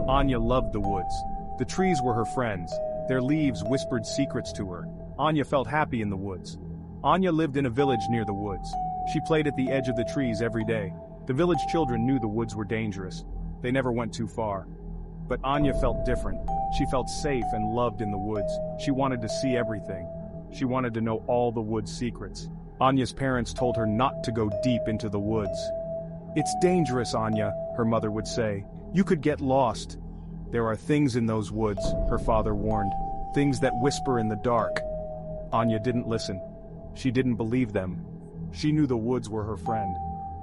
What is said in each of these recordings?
Anya loved the woods. The trees were her friends. Their leaves whispered secrets to her. Anya felt happy in the woods. Anya lived in a village near the woods. She played at the edge of the trees every day. The village children knew the woods were dangerous. They never went too far. But Anya felt different. She felt safe and loved in the woods. She wanted to see everything. She wanted to know all the woods' secrets. Anya's parents told her not to go deep into the woods. "It's dangerous, Anya," her mother would say. "You could get lost." "There are things in those woods," her father warned. "Things that whisper in the dark." Anya didn't listen. She didn't believe them. She knew the woods were her friend.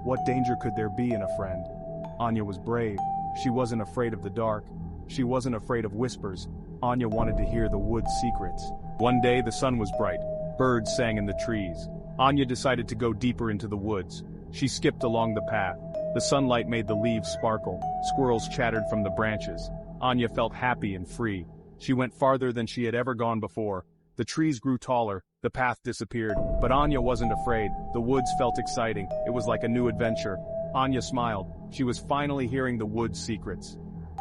What danger could there be in a friend? Anya was brave. She wasn't afraid of the dark. She wasn't afraid of whispers. Anya wanted to hear the woods' secrets. One day the sun was bright. Birds sang in the trees. Anya decided to go deeper into the woods. She skipped along the path. The sunlight made the leaves sparkle. Squirrels chattered from the branches. Anya felt happy and free. She went farther than she had ever gone before. The trees grew taller. The path disappeared. But Anya wasn't afraid. The woods felt exciting. It was like a new adventure. Anya smiled. She was finally hearing the woods' secrets.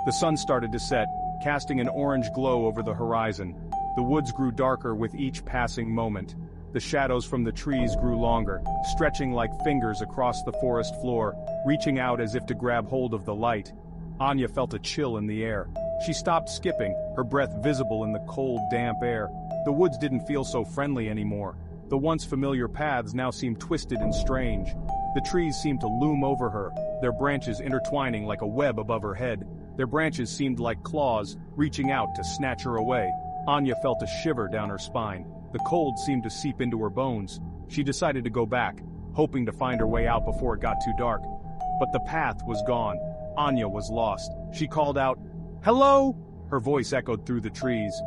The sun started to set, casting an orange glow over the horizon. The woods grew darker with each passing moment. The shadows from the trees grew longer, stretching like fingers across the forest floor, reaching out as if to grab hold of the light. Anya felt a chill in the air. She stopped skipping, her breath visible in the cold, damp air. The woods didn't feel so friendly anymore. The once familiar paths now seemed twisted and strange. The trees seemed to loom over her, their branches intertwining like a web above her head. Their branches seemed like claws, reaching out to snatch her away. Anya felt a shiver down her spine. The cold seemed to seep into her bones. She decided to go back, hoping to find her way out before it got too dark. But the path was gone. Anya was lost. She called out, "Hello!" Her voice echoed through the trees.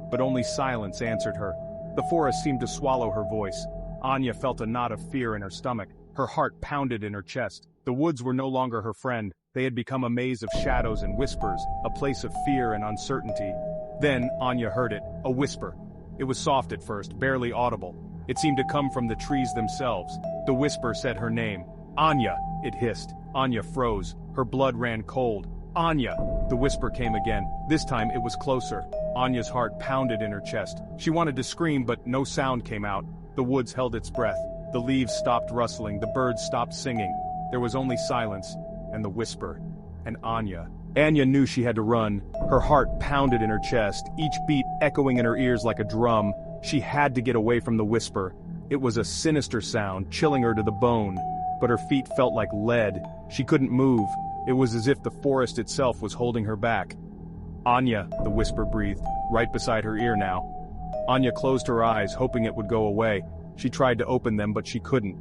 But only silence answered her. The forest seemed to swallow her voice. Anya felt a knot of fear in her stomach. Her heart pounded in her chest. The woods were no longer her friend. They had become a maze of shadows and whispers, a place of fear and uncertainty. Then Anya heard it, a whisper. It was soft at first, barely audible. It seemed to come from the trees themselves. The whisper said her name. "Anya," it hissed. Anya froze. Her blood ran cold. "Anya!" The whisper came again. This time it was closer. Anya's heart pounded in her chest. She wanted to scream, but no sound came out. The woods held its breath. The leaves stopped rustling. The birds stopped singing. There was only silence, and the whisper. And Anya. Anya knew she had to run. Her heart pounded in her chest, each beat echoing in her ears like a drum. She had to get away from the whisper. It was a sinister sound, chilling her to the bone. But her feet felt like lead. She couldn't move. It was as if the forest itself was holding her back. "Anya," the whisper breathed, right beside her ear now. Anya closed her eyes, hoping it would go away. She tried to open them, but she couldn't.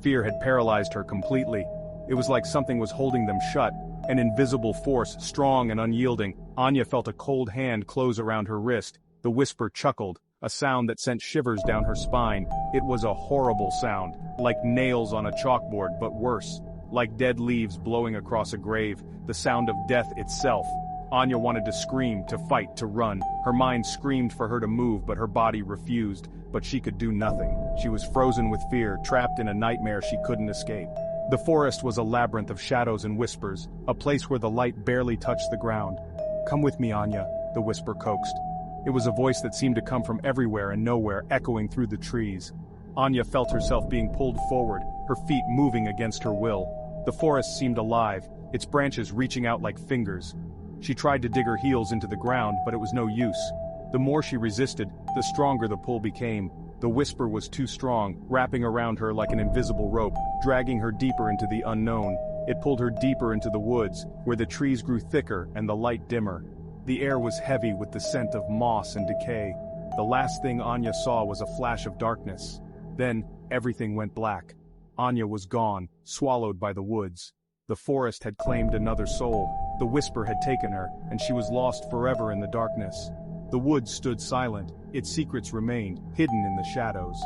Fear had paralyzed her completely. It was like something was holding them shut, an invisible force, strong and unyielding. Anya felt a cold hand close around her wrist. The whisper chuckled, a sound that sent shivers down her spine. It was a horrible sound, like nails on a chalkboard, but worse. Like dead leaves blowing across a grave, the sound of death itself. Anya wanted to scream, to fight, to run. Her mind screamed for her to move, but her body refused. But she could do nothing. She was frozen with fear, trapped in a nightmare she couldn't escape. The forest was a labyrinth of shadows and whispers, a place where the light barely touched the ground. "Come with me, Anya," the whisper coaxed. It was a voice that seemed to come from everywhere and nowhere, echoing through the trees. Anya felt herself being pulled forward, her feet moving against her will. The forest seemed alive, its branches reaching out like fingers. She tried to dig her heels into the ground, but it was no use. The more she resisted, the stronger the pull became. The whisper was too strong, wrapping around her like an invisible rope, dragging her deeper into the unknown. It pulled her deeper into the woods, where the trees grew thicker and the light dimmer. The air was heavy with the scent of moss and decay. The last thing Anya saw was a flash of darkness. Then, everything went black. Anya was gone, swallowed by the woods. The forest had claimed another soul. The whisper had taken her, and she was lost forever in the darkness. The woods stood silent, its secrets remained, hidden in the shadows.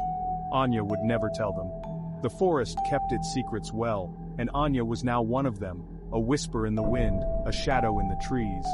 Anya would never tell them. The forest kept its secrets well, and Anya was now one of them, a whisper in the wind, a shadow in the trees.